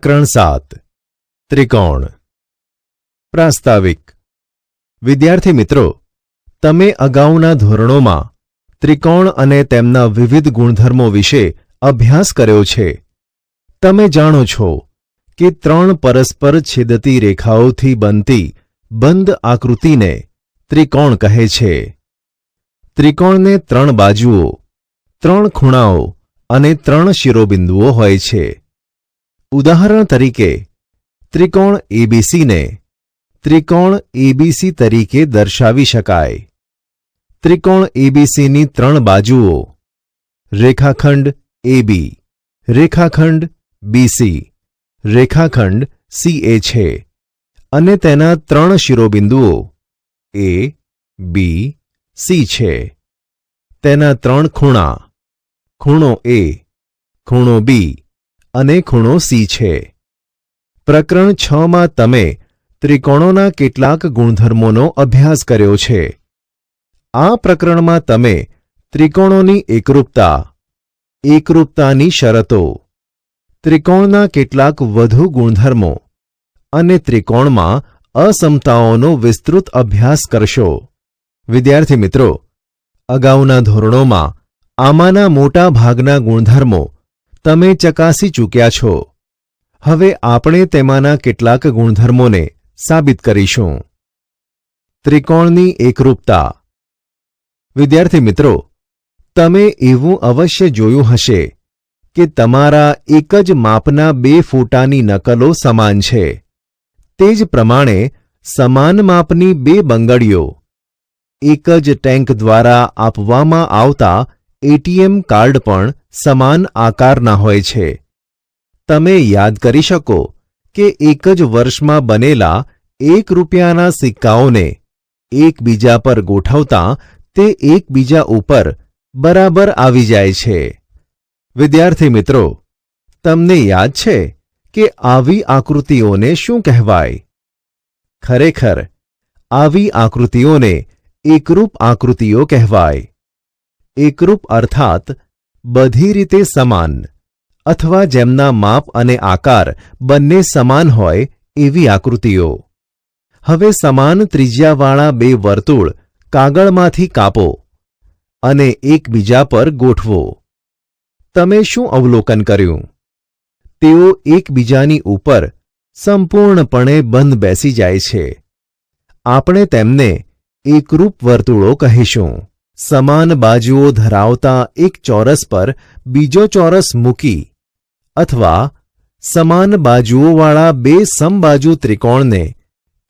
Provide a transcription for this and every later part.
પ્રકરણ 7 ત્રિકોણ પ્રાસ્તાવિક વિદ્યાર્થી મિત્રો, તમે અગાઉના ધોરણોમાં ત્રિકોણ અને તેમના વિવિધ ગુણધર્મો વિશે અભ્યાસ કર્યો છે. તમે જાણો છો કે ત્રણ પરસ્પર છેદતી રેખાઓથી બનતી બંધ આકૃતિને ત્રિકોણ કહે છે. ત્રિકોણને ત્રણ બાજુઓ, ત્રણ ખૂણાઓ અને ત્રણ શિરોબિંદુઓ હોય છે. ઉદાહરણ તરીકે ત્રિકોણ એબીસીને ત્રિકોણ એબીસી તરીકે દર્શાવી શકાય. ત્રિકોણ એબીસીની ત્રણ બાજુઓ રેખાખંડ એબી, રેખાખંડ બીસી, રેખાખંડ સીએ છે અને તેના ત્રણ શિરોબિંદુઓ એ, બી, સી છે. તેના ત્રણ ખૂણા, ખૂણો એ, ખૂણો બી અને ખૂણો સી છે. પ્રકરણ 6માં તમે ત્રિકોણોના કેટલાક ગુણધર્મોનો અભ્યાસ કર્યો છે. આ પ્રકરણમાં તમે ત્રિકોણોની એકરૂપતા, એકરૂપતાની શરતો, ત્રિકોણના કેટલાક વધુ ગુણધર્મો અને ત્રિકોણમાં અસમતાઓનો વિસ્તૃત અભ્યાસ કરશો. વિદ્યાર્થી મિત્રો, અગાઉના ધોરણોમાં આમાંના મોટા ભાગના ગુણધર્મો તમે ચકાસી ચૂક્યા છો. હવે આપણે તેમાંના કેટલાક ગુણધર્મોને સાબિત કરીશું. ત્રિકોણની એકરૂપતા. વિદ્યાર્થી મિત્રો, તમે એવું અવશ્ય જોયું હશે કે તમારા એક જ માપના બે ફોટાની નકલો સમાન છે. તે જ પ્રમાણે સમાન માપની બે બંગડીઓ એક જ ટેન્ક દ્વારા આપવામાં આવતા એટીએમ કાર્ડ પણ સમાન આકારના હોય છે. તમે યાદ કરી શકો કે એક જ વર્ષમાં બનેલા ₹1ના સિક્કાઓને એકબીજા પર ગોઠવતા તે એકબીજા ઉપર બરાબર આવી જાય છે. વિદ્યાર્થી મિત્રો, તમને યાદ છે કે આવી આકૃતિઓને શું કહેવાય? ખરેખર આવી આકૃતિઓને એકરૂપ આકૃતિઓ કહેવાય. એકરૂપ અર્થાત બધી રીતે સમાન અથવા જેમના માપ અને આકાર બંને સમાન હોય એવી આકૃતિઓ. હવે સમાન ત્રિજ્યાવાળા બે વર્તુળ કાગળમાંથી કાપો અને એકબીજા પર ગોઠવો. તમે શું અવલોકન કર્યું? તેઓ એકબીજાની ઉપર સંપૂર્ણપણે બંધ બેસી જાય છે. આપણે તેમને એકરૂપ વર્તુળો કહીશું. સમાન બાજુઓ ધરાવતા એક ચોરસ પર બીજો ચોરસ મૂકી અથવા સમાન બાજુઓવાળા બે સમબાજુ ત્રિકોણને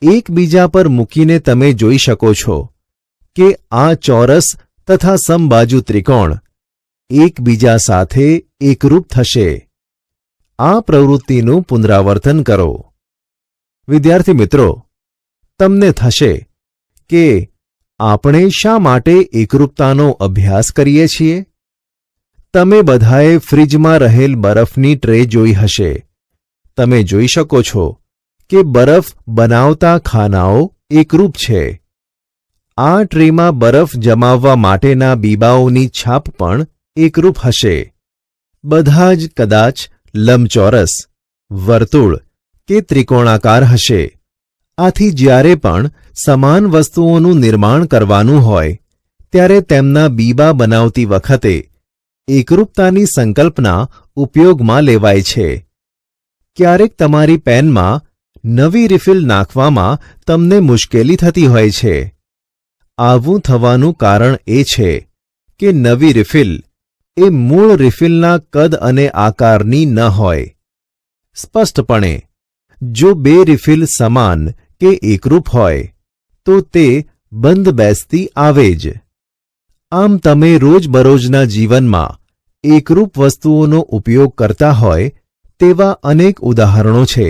એકબીજા પર મૂકીને તમે જોઈ શકો છો કે આ ચોરસ તથા સમબાજુ ત્રિકોણ એકબીજા સાથે એકરૂપ થશે. આ પ્રવૃત્તિનું પુનરાવર્તન કરો. વિદ્યાર્થી મિત્રો, તમને થશે કે આપણે શા માટે એકરૂપતાનો અભ્યાસ કરીએ છીએ? તમે બધાએ ફ્રિજમાં રહેલ બરફની ટ્રે જોઈ હશે. તમે જોઈ શકો છો કે બરફ બનાવતા ખાનાઓ એકરૂપ છે. આ ટ્રેમાં બરફ જમાવવા માટેના બીબાઓની છાપ પણ એકરૂપ હશે. બધા જ કદાચ લંબચોરસ, વર્તુળ કે ત્રિકોણાકાર હશે. આથી જ્યારે પણ સમાન વસ્તુઓનું નિર્માણ કરવાનું હોય ત્યારે તેમના બીબા બનાવતી વખતે એકરૂપતાની સંકલ્પના ઉપયોગમાં લેવાય છે. ક્યારેક તમારી પેનમાં નવી રિફિલ નાખવામાં તમને મુશ્કેલી થતી હોય છે. આવું થવાનું કારણ એ છે કે નવી રિફિલ એ મૂળ રિફિલના કદ અને આકારની ન હોય. સ્પષ્ટપણે જો બે રિફિલ સમાન કે એકરૂપ હોય તો તે બંધ બેસતી આવે જ. આમ તમે રોજબરોજના જીવનમાં એકરૂપ વસ્તુઓનો ઉપયોગ કરતા હોય તેવા અનેક ઉદાહરણો છે.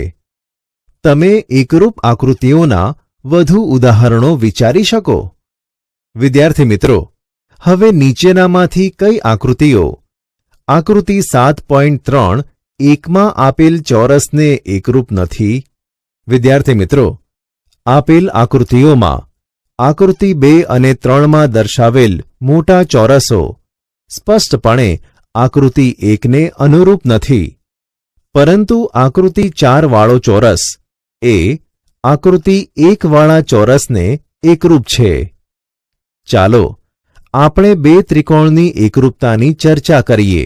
તમે એકરૂપ આકૃતિઓના વધુ ઉદાહરણો વિચારી શકો? વિદ્યાર્થી મિત્રો, હવે નીચેનામાંથી કઈ આકૃતિઓ આકૃતિ 7.3 એકમાં આપેલ ચોરસને એકરૂપ નથી? વિદ્યાર્થી મિત્રો, આપેલ આકૃતિઓમાં આકૃતિ 2 અને 3માં દર્શાવેલ મોટા ચોરસો સ્પષ્ટપણે આકૃતિ 1ને અનુરૂપ નથી. પરંતુ આકૃતિ 4 વાળો ચોરસ એ આકૃતિ 1 વાળા ચોરસને એકરૂપ છે. ચાલો આપણે બે ત્રિકોણની એકરૂપતાની ચર્ચા કરીએ.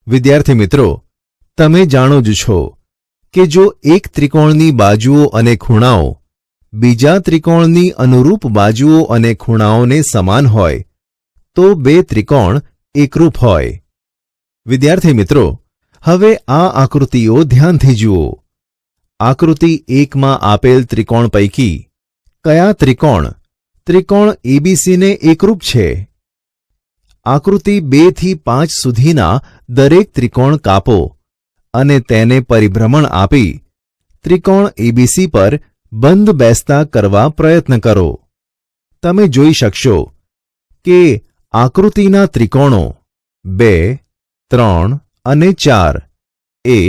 વિદ્યાર્થી મિત્રો, તમે જાણો જ છો કે જો એક ત્રિકોણની બાજુઓ અને ખૂણાઓ બીજા ત્રિકોણની અનુરૂપ બાજુઓ અને ખૂણાઓને સમાન હોય તો બે ત્રિકોણ એકરૂપ હોય. વિદ્યાર્થી મિત્રો, હવે આ આકૃતિઓ ધ્યાનથી જુઓ. આકૃતિ 1માં આપેલ ત્રિકોણ પૈકી કયા ત્રિકોણ એબીસીને એકરૂપ છે? આકૃતિ 2 થી 5 સુધીના દરેક ત્રિકોણ કાપો અને તેને પરિભ્રમણ આપી ત્રિકોણ એબીસી પર બંધ બેસતા કરવા પ્રયત્ન કરો. તમે જોઈ શકશો કે આકૃતિના ત્રિકોણો 2, 3 અને 4 એ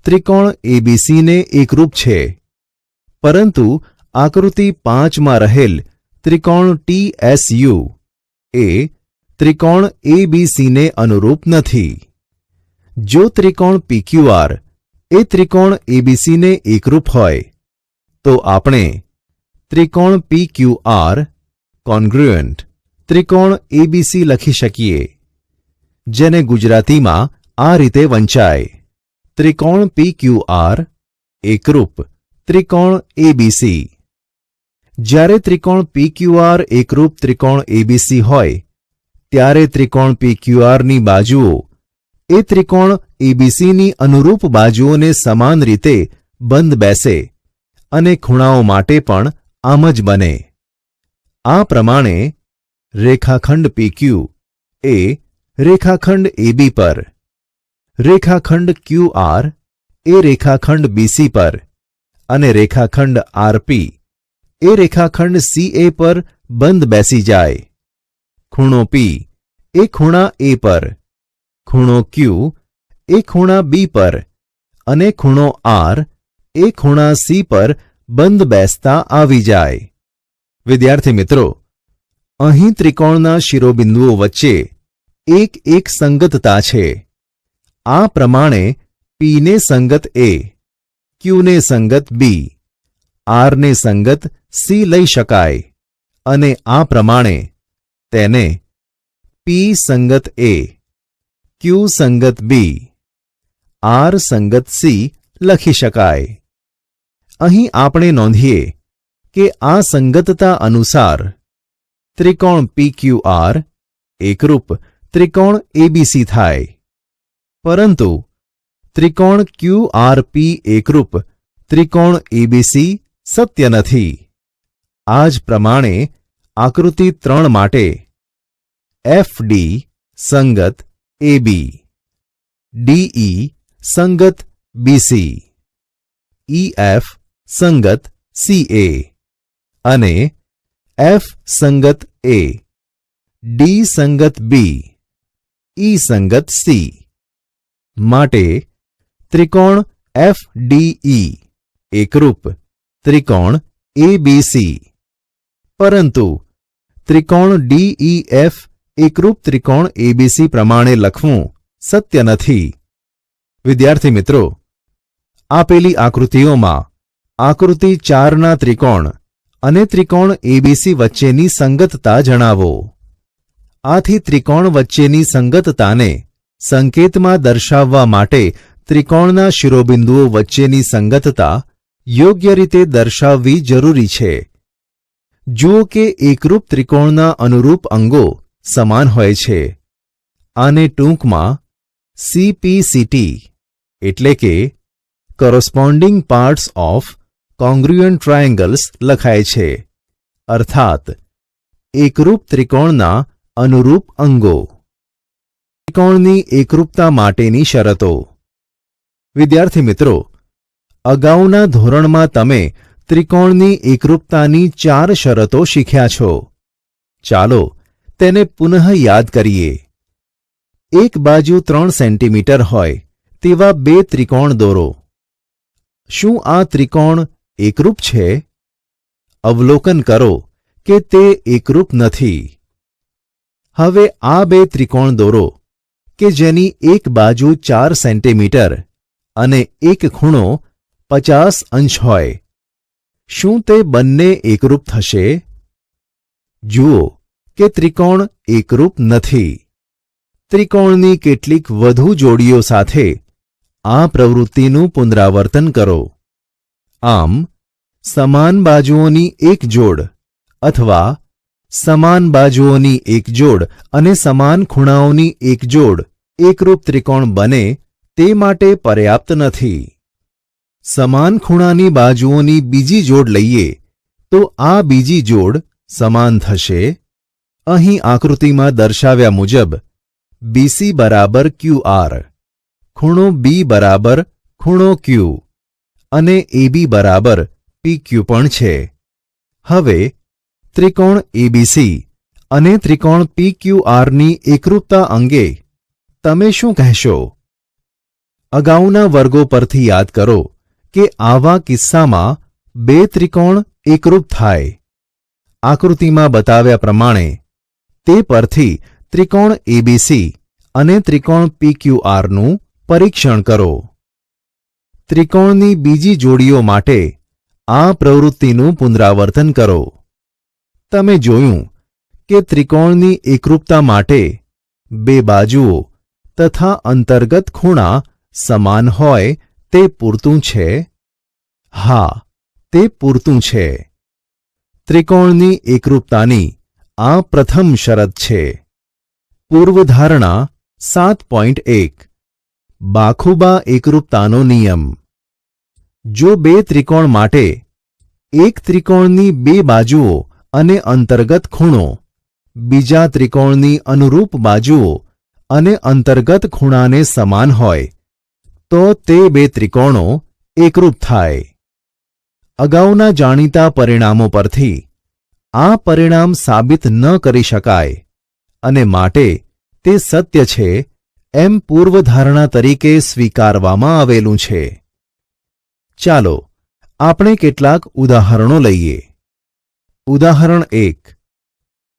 ત્રિકોણ એબીસીને એકરૂપ છે, પરંતુ આકૃતિ 5માં રહેલ ત્રિકોણ ટીએસયુ એ ત્રિકોણ એબીસીને અનુરૂપ નથી. જો ત્રિકોણ પીક્યુઆર એ ત્રિકોણ એબીસીને એકરૂપ હોય તો આપણે ત્રિકોણ પીક્યુઆર કોન્ગ્રુઅન્ટ ત્રિકોણ એબીસી લખી શકીએ, જેને ગુજરાતીમાં આ રીતે વંચાય: ત્રિકોણ પીક્યુઆર એકરૂપ ત્રિકોણ એબીસી. જ્યારે ત્રિકોણ પીક્યુઆર એકરૂપ ત્રિકોણ એબીસી હોય ત્યારે ત્રિકોણ પીક્યુઆરની બાજુઓ એ ત્રિકોણ એબીસીની અનુરૂપ બાજુઓને સમાન રીતે બંધ બેસે અને ખૂણાઓ માટે પણ આમ જ બને. આ પ્રમાણે રેખાખંડ પીક્યુ એ રેખાખંડ એબી પર, રેખાખંડ ક્યુઆર એ રેખાખંડ બીસી પર અને રેખાખંડ આરપી એ રેખાખંડ સીએ પર બંધ બેસી જાય. ખૂણો પી એ ખૂણા એ પર, ખૂણો ક્યુ એ ખૂણા બી પર અને ખૂણો આર એ ખૂણા સી પર બંધ બેસતા આવી જાય. વિદ્યાર્થી મિત્રો, અહીં ત્રિકોણના શિરોબિંદુઓ વચ્ચે એક સંગતતા છે. આ પ્રમાણે પીને સંગત એ, ક્યુને સંગત બી, આરને સંગત સી લઈ શકાય અને આ પ્રમાણે તેને પી સંગત એ, ક્યુ સંગત બી, આર સંગત સી લખી શકાય. અહીં આપણે નોંધીએ કે આ સંગતતા અનુસાર ત્રિકોણ પીક્યુઆર એકરૂપ ત્રિકોણ એબીસી થાય, પરંતુ ત્રિકોણ ક્યુઆરપી એકરૂપ ત્રિકોણ એબીસી સત્ય નથી. આ જ પ્રમાણે આકૃતિ 3 માટે એફડી સંગત એબી, ડીઈ સંગત બીસી, ઈએફ સંગત સીએ અને એફ સંગત એ, ડી સંગત બી, ઈ સંગત સી માટે ત્રિકોણ એફડીઈ એકરૂપ ત્રિકોણ એબીસી, પરંતુ ત્રિકોણ ડીઈએફ એકરૂપ ત્રિકોણ એબીસી પ્રમાણે લખવું સત્ય નથી. વિદ્યાર્થી મિત્રો, આપેલી આકૃતિઓમાં આકૃતિ 4ના ત્રિકોણ અને ત્રિકોણ એબીસી વચ્ચેની સંગતતા જણાવો. આથી ત્રિકોણ વચ્ચેની સંગતતાને સંકેતમાં દર્શાવવા માટે ત્રિકોણના શિરોબિંદુઓ વચ્ચેની સંગતતા યોગ્ય રીતે દર્શાવવી જરૂરી છે. જુઓ કે એકરૂપ ત્રિકોણના અનુરૂપ અંગો સમાન હોય છે. આને ટૂંકમાં સીપીસીટી એટલે કે કોરસ્પોન્ડિંગ પાર્ટ્સ ઓફ કોંગ્રુઅન્ટ ટ્રાયેંગલ્સ લખાય છે, અર્થાત એકરૂપ ત્રિકોણના અનુરૂપ અંગો. ત્રિકોણની એકરૂપતા માટેની શરતો. વિદ્યાર્થી મિત્રો, અગાઉના ધોરણમાં તમે ત્રિકોણની એકરૂપતાની 4 શરતો શીખ્યા છો. ચાલો તેને પુનઃ યાદ કરીએ. એક બાજુ 3 સેન્ટીમીટર હોય તેવા બે ત્રિકોણ દોરો. શું આ ત્રિકોણ એકરૂપ છે? અવલોકન કરો કે તે એકરૂપ નથી. હવે આ બે ત્રિકોણ દોરો કે જેની એક બાજુ 4 સેન્ટીમીટર અને એક ખૂણો 50 અંશ હોય, શું તે બંને એકરૂપ થશે? જુઓ કે ત્રિકોણ એકરૂપ નથી. ત્રિકોણની કેટલીક વધુ જોડીઓ સાથે આ પ્રવૃત્તિનું પુનરાવર્તન કરો. આમ સમાન બાજુઓની એક જોડ અથવા સમાન બાજુઓની એક જોડ અને સમાન ખૂણાઓની એક જોડ એકરૂપ ત્રિકોણ બને તે માટે પર્યાપ્ત નથી. સમાન ખૂણાની બાજુઓની બીજી જોડ લઈએ તો આ બીજી જોડ સમાન થશે. અહીં આકૃતિમાં દર્શાવ્યા મુજબ BC બરાબર QR, ખૂણો B બરાબર ખૂણો Q અને AB બરાબર PQ પણ છે. હવે ત્રિકોણ ABC અને ત્રિકોણ PQRની એકરૂપતા અંગે તમે શું કહેશો? અગાઉના વર્ગો પરથી યાદ કરો કે આવા કિસ્સામાં બે ત્રિકોણ એકરૂપ થાય. આકૃતિમાં બતાવ્યા પ્રમાણે તે પરથી ત્રિકોણ ABC અને ત્રિકોણ PQRનું પરીક્ષણ કરો. ત્રિકોણની બીજી જોડીઓ માટે આ પ્રવૃત્તિનું પુનરાવર્તન કરો. તમે જોયું કે ત્રિકોણની એકરૂપતા માટે બે બાજુઓ તથા અંતર્ગત ખૂણા સમાન હોય તે પૂરતું છે? હા, તે પૂરતું છે. ત્રિકોણની એકરૂપતાની આ પ્રથમ શરત છે. પૂર્વધારણા 7.1 બાખુબા એકરૂપતાનો નિયમ. જો બે ત્રિકોણ માટે એક ત્રિકોણની બે બાજુઓ અને અંતર્ગત ખૂણો બીજા ત્રિકોણની અનુરૂપ બાજુઓ અને અંતર્ગત ખૂણાને સમાન હોય તો તે બે ત્રિકોણો એકરૂપ થાય. અગાઉના જાણીતા પરિણામો પરથી આ પરિણામ સાબિત ન કરી શકાય અને માટે તે સત્ય છે એમ પૂર્વધારણા તરીકે સ્વીકારવામાં આવેલું છે. ચાલો આપણે કેટલાક ઉદાહરણો લઈએ. ઉદાહરણ 1.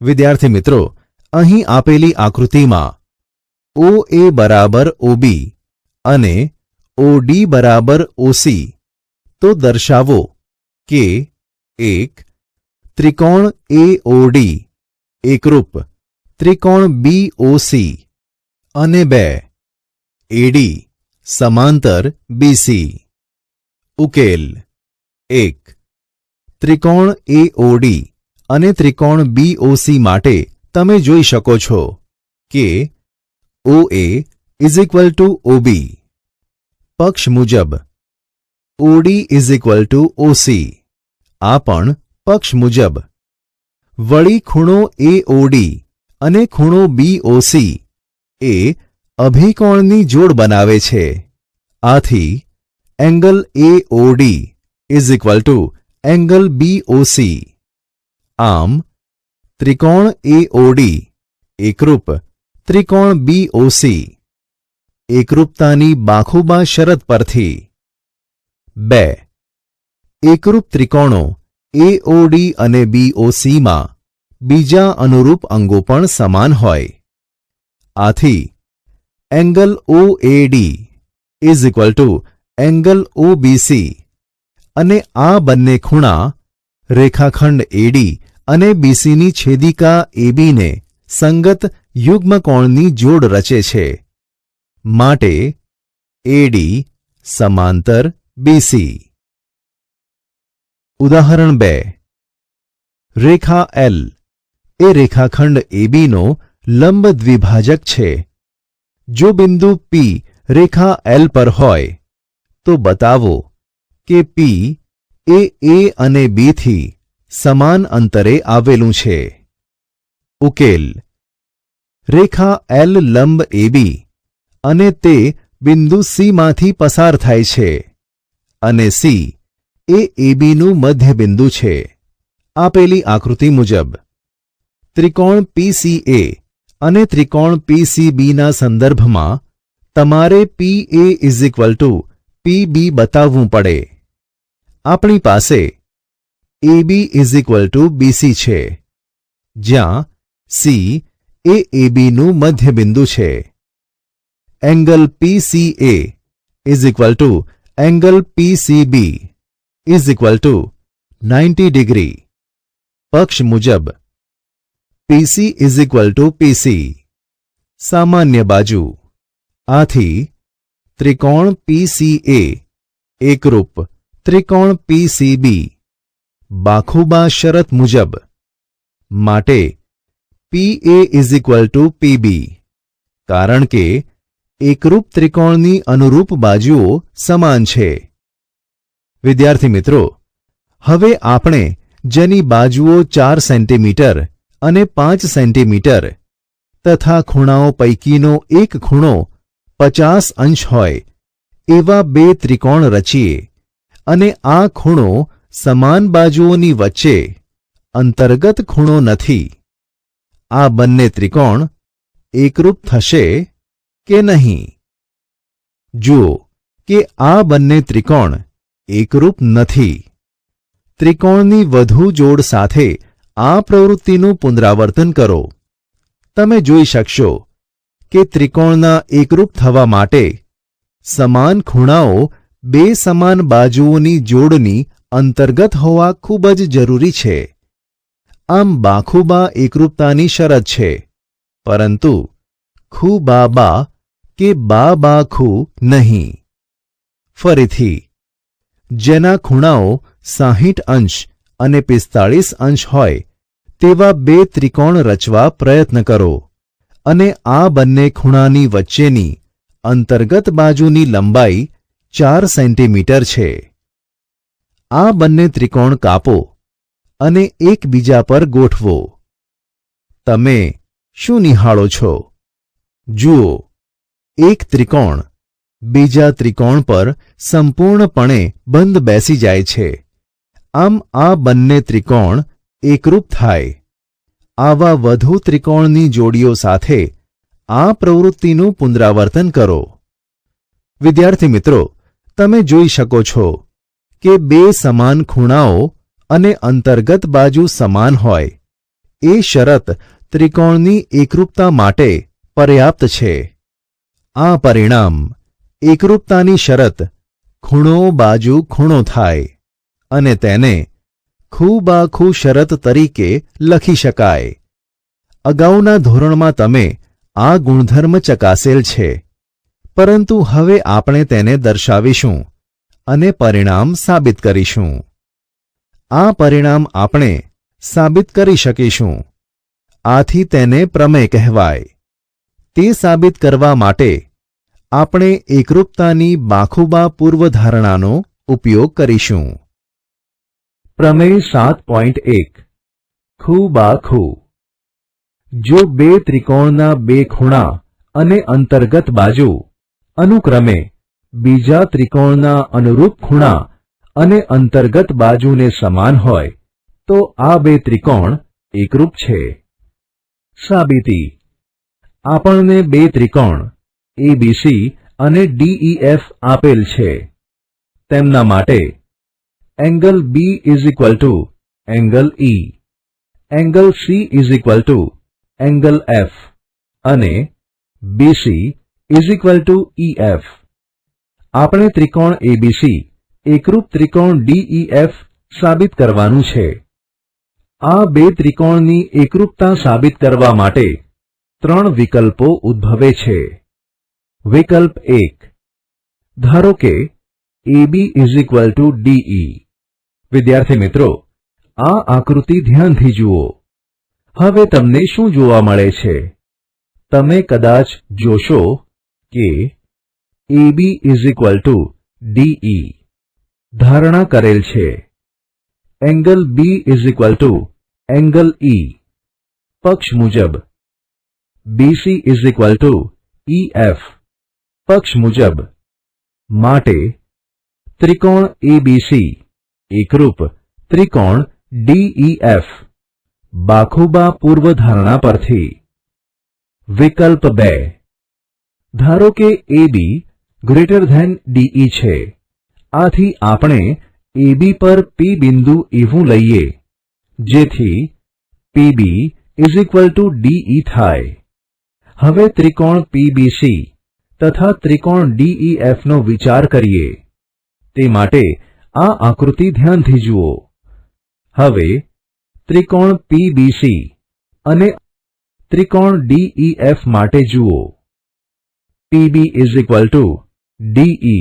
વિદ્યાર્થી મિત્રો, અહીં આપેલી આકૃતિમાં OA બરાબર OB અને OD બરાબર OC તો દર્શાવો કે 1. ત્રિકોણ AOD એકરૂપ ત્રિકોણ BOC અને 2. AD સમાંતર BC. ઉકેલ. 1. ત્રિકોણ AOD અને ત્રિકોણ BOC માટે તમે જોઈ શકો છો કે OA OB. પક્ષ મુજબ OD OC. આ પણ પક્ષ મુજબ. વળી ખૂણો AOD અને ખૂણો BOC એ અભિકોણની જોડ બનાવે છે. આથી એંગલ AOD એંગલ BOC. આમ ત્રિકોણ AOD એકરૂપ ત્રિકોણ BOC. એકરૂપતાની બાખુબા શરત પરથી. 2. એકરૂપ ત્રિકોણો AOD અને BOCમાં બીજા અનુરૂપ અંગો પણ સમાન હોય. આથી એંગલ OAD એંગલ OBC અને આ બંને ખૂણા રેખાખંડ AD અને BCની છેદિકા AB ને સંગત યુગ્મકોણની જોડ રચે છે. માટે AD સમાંતર BC. ઉદાહરણ 2. રેખા L એ રેખાખંડ AB નો લંબ દ્વિભાજક છે. જો બિંદુ P રેખા L પર હોય તો બતાવો કે P એ A અને B થી સમાન અંતરે આવેલું છે. ઉકેલ. રેખા L લંબ AB અને તે બિંદુ C માંથી પસાર થાય છે અને C એ ABનું મધ્યબિંદુ છે. આપેલી આકૃતિ મુજબ ત્રિકોણ PCA અને ત્રિકોણ PCBના સંદર્ભમાં તમારે PA PB બતાવવું પડે. આપણી પાસે AB BC છે, જ્યાં C એ ABનું મધ્યબિંદુ છે. Angle PCA is equal to angle PCB is equal two 90 degree. પક્ષ મુજબ PC is equal two PC. સામાન્ય બાજુ. આથી ત્રિકોણ PCA એકરૂપ ત્રિકોણ PCB બાખુબા શરત મુજબ. માટે PA is equal two PB. કારણ કે એકરૂપ ત્રિકોણની અનુરૂપ બાજુઓ સમાન છે. વિદ્યાર્થી મિત્રો, હવે આપણે જેની બાજુઓ 4 સેન્ટીમીટર અને 5 સેન્ટીમીટર તથા ખૂણાઓ પૈકીનો એક ખૂણો 50 અંશ હોય એવા બે ત્રિકોણ રચીએ અને આ ખૂણો સમાન બાજુઓની વચ્ચે અંતર્ગત ખૂણો નથી. આ બંને ત્રિકોણ એકરૂપ થશે કે નહીં? જુઓ કે આ બંને ત્રિકોણ એકરૂપ નથી. ત્રિકોણની વધુ જોડ સાથે આ પ્રવૃત્તિનું પુનરાવર્તન કરો. તમે જોઈ શકશો કે ત્રિકોણના એકરૂપ થવા માટે સમાન ખૂણાઓ બે સમાન બાજુઓની જોડની અંતર્ગત હોવા ખૂબ જ જરૂરી છે. આમ બાખુબા એકરૂપતાની શરત છે, પરંતુ ખૂબાબા કે બાખૂ નહીં. ફરીથી, જેના ખૂણાઓ 60 અંશ અને 45 અંશ હોય તેવા બે ત્રિકોણ રચવા પ્રયત્ન કરો અને આ બંને ખૂણાની વચ્ચેની અંતર્ગત બાજુની લંબાઈ 4 સેન્ટીમીટર છે. આ બંને ત્રિકોણ કાપો અને એકબીજા પર ગોઠવો. તમે શું નિહાળો છો? જુઓ, એક ત્રિકોણ બીજા ત્રિકોણ પર સંપૂર્ણપણે બંધ બેસી જાય છે. આમ આ બંને ત્રિકોણ એકરૂપ થાય. આવા વધુ ત્રિકોણની જોડીઓ સાથે આ પ્રવૃત્તિનું પુનરાવર્તન કરો. વિદ્યાર્થી મિત્રો, તમે જોઈ શકો છો કે બે સમાન ખૂણાઓ અને અંતર્ગત બાજુ સમાન હોય એ શરત ત્રિકોણની એકરૂપતા માટે પર્યાપ્ત છે. આ પરિણામ એકરૂપતાની શરત ખૂણો બાજુ ખૂણો થાય અને તેને ખૂબાખૂ શરત તરીકે લખી શકાય. અગાઉના ધોરણમાં તમે આ ગુણધર્મ ચકાસેલ છે, પરંતુ હવે આપણે તેને દર્શાવીશું અને પરિણામ સાબિત કરીશું. આ પરિણામ આપણે સાબિત કરી શકીશું. આથી તેને પ્રમેય કહેવાય. તે સાબિત કરવા માટે આપણે એકરૂપતાની બાખુબા પૂર્વધારણાનો ઉપયોગ કરીશું. પ્રમેય 7.1 ખૂબાખૂ. જો બે ત્રિકોણના બે ખૂણા અને અંતર્ગત બાજુ અનુક્રમે બીજા ત્રિકોણના અનુરૂપ ખૂણા અને અંતર્ગત બાજુને સમાન હોય તો આ બે ત્રિકોણ એકરૂપ છે. સાબિતી. આપણને બે ત્રિકોણ ABC અને DEF આપેલ છે. તેમના માટે angle B is equal to angle E, angle C is equal to angle F અને BC is equal two EF. આપણે ત્રિકોણ ABC એકરૂપ ત્રિકોણ DEF સાબિત કરવાનું છે. આ બે ત્રિકોણની એકરૂપતા સાબિત કરવા માટે 3 વિકલ્પો ઉદ્ભવે છે. વિકલ્પ 1. ધારો કે AB is equal two DE. વિદ્યાર્થી મિત્રો, આ આકૃતિ ધ્યાનથી જુઓ. હવે તમને શું જોવા મળે છે? તમે કદાચ જોશો કે AB is equal two DE ધારણા કરેલ છે. Angle B is equal to angle E પક્ષ મુજબ. BC is equal two EF પક્ષ મુજબ. માટે ત્રિકોણ ABC એકરૂપ ત્રિકોણ DEF બાખુબા પૂર્વધારણા પરથી. વિકલ્પ 2. ધારો કે AB ગ્રેટર ધેન DE છે. આથી આપણે AB પર P બિંદુ એવું લઈએ જેથી PB is equal two DE થાય. હવે ત્રિકોણ PBC તથા ત્રિકોણ DEF નો વિચાર કરીએ. તે માટે આ આકૃતિ ધ્યાનથી જુઓ. હવે ત્રિકોણ PBC અને ત્રિકોણ DEF માટે જુઓ. PB = DE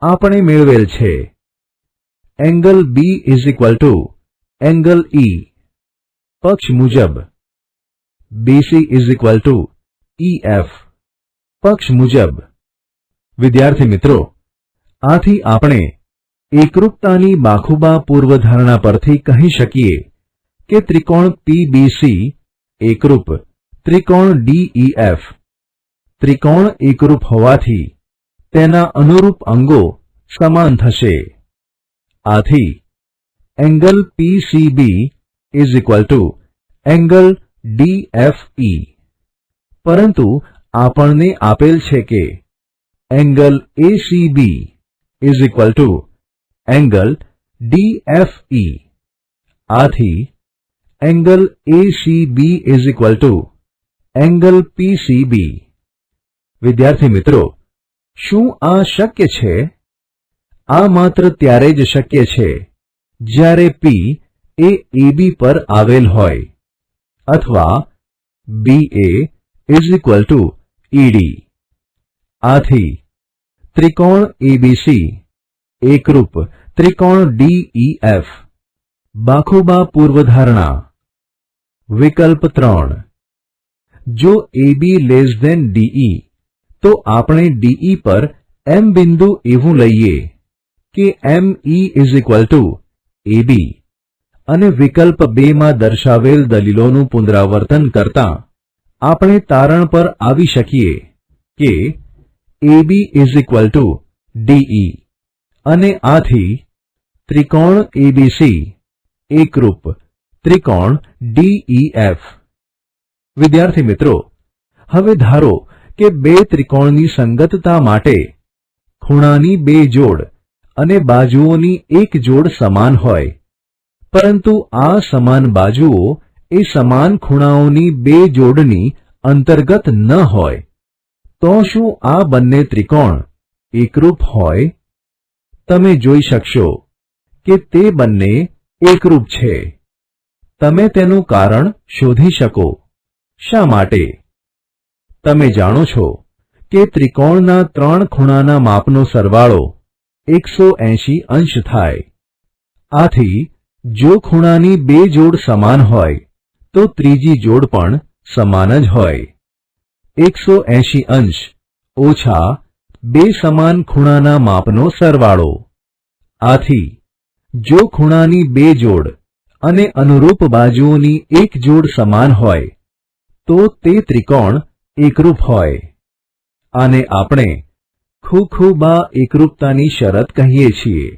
આપણે મેળવેલ છે. એંગલ B = એંગલ E પક્ષ મુજબ. BC = EF પક્ષ મુજબ. વિદ્યાર્થી મિત્રો, આથી આપણે એકરૂપતાની બાખુબા પૂર્વધારણા પરથી કહી શકીએ કે ત્રિકોણ PBC એકરૂપ ત્રિકોણ DEF. ત્રિકોણ એકરૂપ હોવાથી તેના અનુરૂપ અંગો સમાન થશે. આથી એંગલ PCB = એંગલ DFE. પરંતુ આપણને આપેલ છે કે એંગલ ACB = એંગલ DFE. આથી એંગલ ACB = એંગલ PCB. વિદ્યાર્થી મિત્રો, શું આ શક્ય છે? આ માત્ર ત્યારે જ શક્ય છે જ્યારે P એ AB પર આવેલ હોય અથવા BA = ED. આથી ત્રિકોણ ABC એકરૂપ ત્રિકોણ DEF. બાખુબા પૂર્વધારણા. વિકલ્પ 3. જો AB DE તો આપણે DE પર M બિંદુ એવું લઈએ કે ME = AB અને વિકલ્પ 2 માં દર્શાવેલ દલીલોનું પુનરાવર્તન કરતા આપણે તારણ પર આવી શકીએ કે AB = DE અને આથી ત્રિકોણ ABC એકરૂપ ત્રિકોણ DEF. વિદ્યાર્થી મિત્રો, હવે ધારો કે બે ત્રિકોણની સંગતતા માટે ખૂણાની બે જોડ અને બાજુઓની એક જોડ સમાન હોય, પરંતુ આ સમાન બાજુઓ એ સમાન ખૂણાઓની બે જોડની અંતર્ગત ન હોય, તો શું આ બંને ત્રિકોણ એકરૂપ હોય? તમે જોઈ શકશો કે તે બંને એકરૂપ છે. તમે તેનું કારણ શોધી શકો. શા માટે? તમે જાણો છો કે ત્રિકોણના ત્રણ ખૂણાના માપનો સરવાળો 180 અંશ થાય. આથી જો ખૂણાની બે જોડ સમાન હોય તો ત્રીજી જોડ પણ સમાન જ હોય. 180 અંશ ઓછા બે સમાન ખૂણાના માપનો સરવાળો. આથી જો ખૂણાની બે જોડ અને અનુરૂપ બાજુઓની એક જોડ સમાન હોય તો તે ત્રિકોણ એકરૂપ હોય. આને આપણે બાખુબા એકરૂપતાની શરત કહીએ છીએ.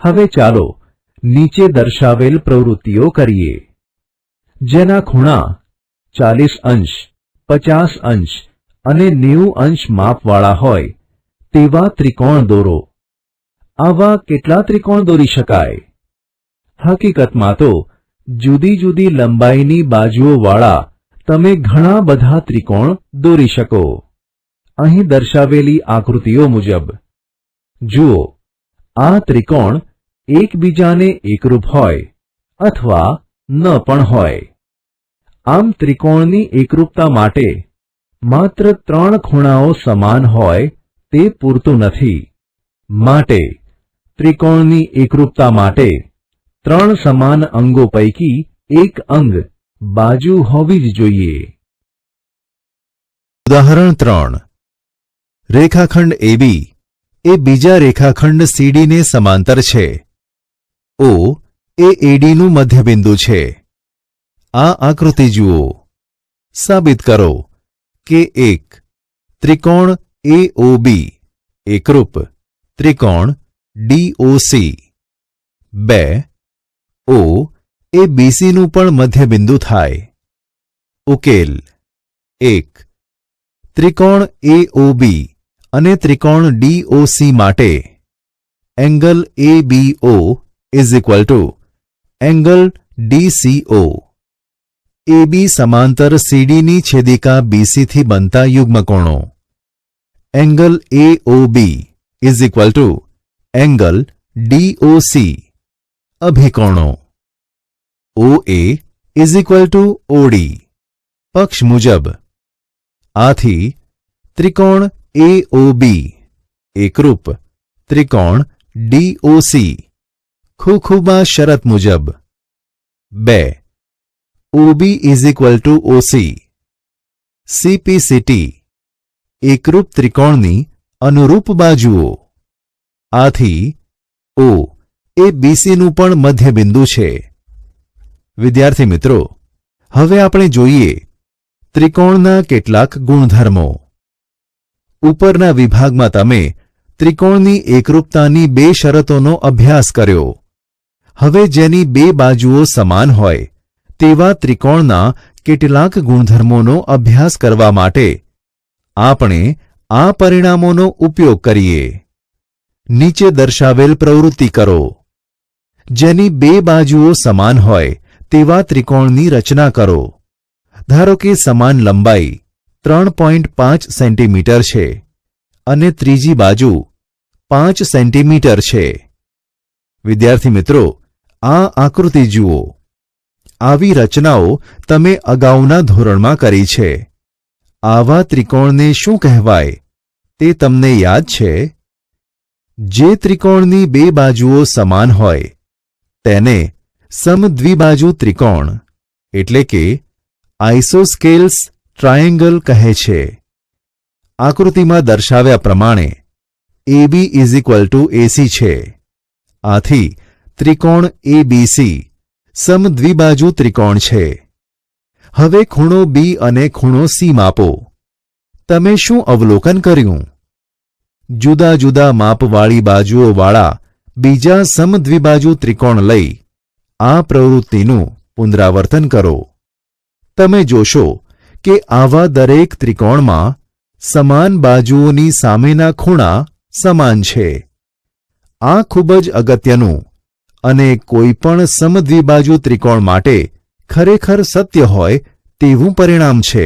હવે ચાલો નીચે દર્શાવેલ પ્રવૃત્તિઓ કરીએ. જેના ખૂણા 40 અંશ, 50 અંશ અને 90 અંશ માપવાળા હોય તેવા ત્રિકોણ દોરો. આવા કેટલા ત્રિકોણ દોરી શકાય? હકીકતમાં તો જુદી જુદી લંબાઈની બાજુઓ વાળા તમે ઘણા બધા ત્રિકોણ દોરી શકો. અહીં દર્શાવેલી આકૃતિઓ મુજબ. જુઓ, આ ત્રિકોણ એકબીજાને એકરૂપ હોય અથવા ન પણ હોય. આમ ત્રિકોણની એકરૂપતા માટે માત્ર ત્રણ ખૂણાઓ સમાન હોય તે પૂરતું નથી. માટે ત્રિકોણની એકરૂપતા માટે ત્રણ સમાન અંગો પૈકી એક અંગ બાજુ હોવી જ જોઈએ. ઉદાહરણ 3. રેખાખંડ AB એ બીજા રેખાખંડ CD ને સમાંતર છે. O એ AD નું મધ્યબિંદુ છે. આ આકૃતિ જુઓ. સાબિત કરો કે 1. ત્રિકોણ AOB એકરૂપ ત્રિકોણ DOC. 2. O એ BC નું પણ મધ્યબિંદુ થાય. ઉકેલ. 1. ત્રિકોણ AOB અને ત્રિકોણ DOC માટે angle ABO = angle DCO. AB સમાંતર CD ની છેદિકા BC થી બનતા યુગ્મકોણો. Angle AOB is equal to angle DOC. અભિકોણો OA is equal to OD. પક્ષ મુજબ. આથી ત્રિકોણ AOB એકરૂપ ત્રિકોણ DOC ખૂબા શરત મુજબ. 2. OB is equal two OC. CPCT એકરૂપ ત્રિકોણની અનુરૂપ બાજુઓ. આથી O એ BC નું પણ મધ્યબિંદુ છે. વિદ્યાર્થી મિત્રો, હવે આપણે જોઈએ ત્રિકોણના કેટલાક ગુણધર્મો. ઉપરના વિભાગમાં તમે ત્રિકોણની એકરૂપતાની 2 શરતોનો અભ્યાસ કર્યો. હવે જેની 2 બાજુઓ સમાન હોય તેવા ત્રિકોણના કેટલાક ગુણધર્મોનો અભ્યાસ કરવા માટે આપણે આ પરિણામોનો ઉપયોગ કરીએ. નીચે દર્શાવેલ પ્રવૃત્તિ કરો. જેની 2 બાજુઓ સમાન હોય તેવા ત્રિકોણની રચના કરો. ધારો કે સમાન લંબાઈ 3.5 સેન્ટીમીટર છે અને ત્રીજી બાજુ 5 સેન્ટીમીટર છે. વિદ્યાર્થી મિત્રો, આ આકૃતિ જુઓ. આવી રચનાઓ તમે અગાઉના ધોરણમાં કરી છે. આવા ત્રિકોણને શું કહેવાય તે તમને યાદ છે? જે ત્રિકોણની 2 બાજુઓ સમાન હોય તેને સમદ્વિબાજુ ત્રિકોણ એટલે કે આઇસોસ્કેલ્સ ટ્રાયેંગલ કહે છે. આકૃતિમાં દર્શાવ્યા પ્રમાણે AB is equal two AC છે. આથી ત્રિકોણ ABC સમદ્વિબાજુ ત્રિકોણ છે. હવે ખૂણો B અને ખૂણો C માપો. તમે શું અવલોકન કર્યું? જુદા જુદા માપવાળી બાજુઓવાળા બીજા સમદ્વિબાજુ ત્રિકોણ લઈ આ પ્રવૃત્તિનું પુનરાવર્તન કરો. તમે જોશો કે આવા દરેક ત્રિકોણમાં સમાન બાજુઓની સામેના ખૂણા સમાન છે. આ ખૂબ જ અગત્યનું અને કોઈપણ સમદ્વિબાજુ ત્રિકોણ માટે ખરેખર સત્ય હોય તેવું પરિણામ છે.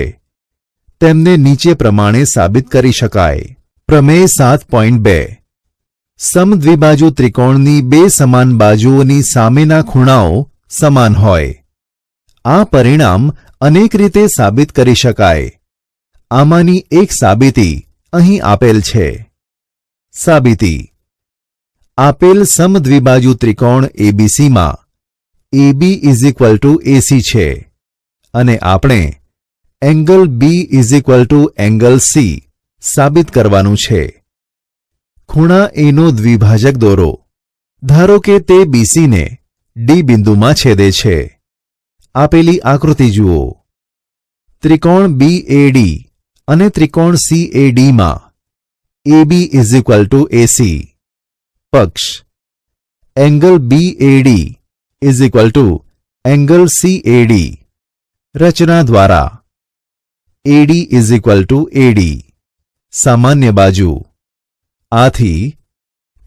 તેમને નીચે પ્રમાણે સાબિત કરી શકાય. પ્રમેય 7.2 સમદ્વિબાજુ ત્રિકોણની 2 સમાન બાજુઓની સામેના ખૂણાઓ સમાન હોય. આ પરિણામ અનેક રીતે સાબિત કરી શકાય. આમાંની એક સાબિતી અહીં આપેલ છે. સાબિતી: આપેલ સમદ્વિબાજુ ત્રિકોણ ABCમાં AB is equal two AC છે અને આપણે angle B is equal to angle C સાબિત કરવાનું છે. ખૂણા A નો દ્વિભાજક દોરો. ધારો કે તે BC ને D બિંદુમાં છેદે છે. આપેલી આકૃતિ જુઓ. ત્રિકોણ BAD અને ત્રિકોણ CAD માં AB is equal two AC. પક્ષ: angle BAD is equal to angle CAD. રચના દ્વારા AD is equal two AD. સામાન્ય બાજુ. આથી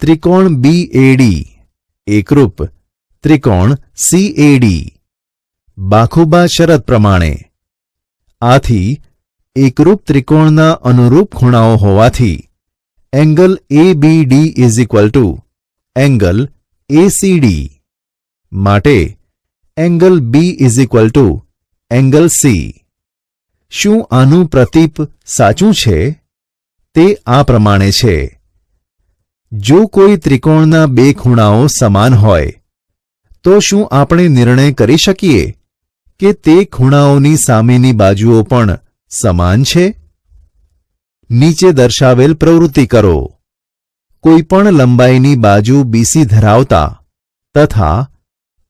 ત્રિકોણ BAD એકરૂપ ત્રિકોણ CAD. બાખુબા શરત પ્રમાણે. આથી એકરૂપ ત્રિકોણના અનુરૂપ ખૂણાઓ હોવાથી angle ABD is equal to angle ACD. માટે angle B is equal to angle C. શું આનું પ્રતીપ સાચું છે? તે આ પ્રમાણે છે. જો કોઈ ત્રિકોણના 2 ખૂણાઓ સમાન હોય તો શું આપણે નિર્ણય કરી શકીએ કે તે ખૂણાઓની સામેની બાજુઓ પણ સમાન છે? નીચે દર્શાવેલ પ્રવૃત્તિ કરો. કોઈપણ લંબાઈની બાજુ BC ધરાવતા તથા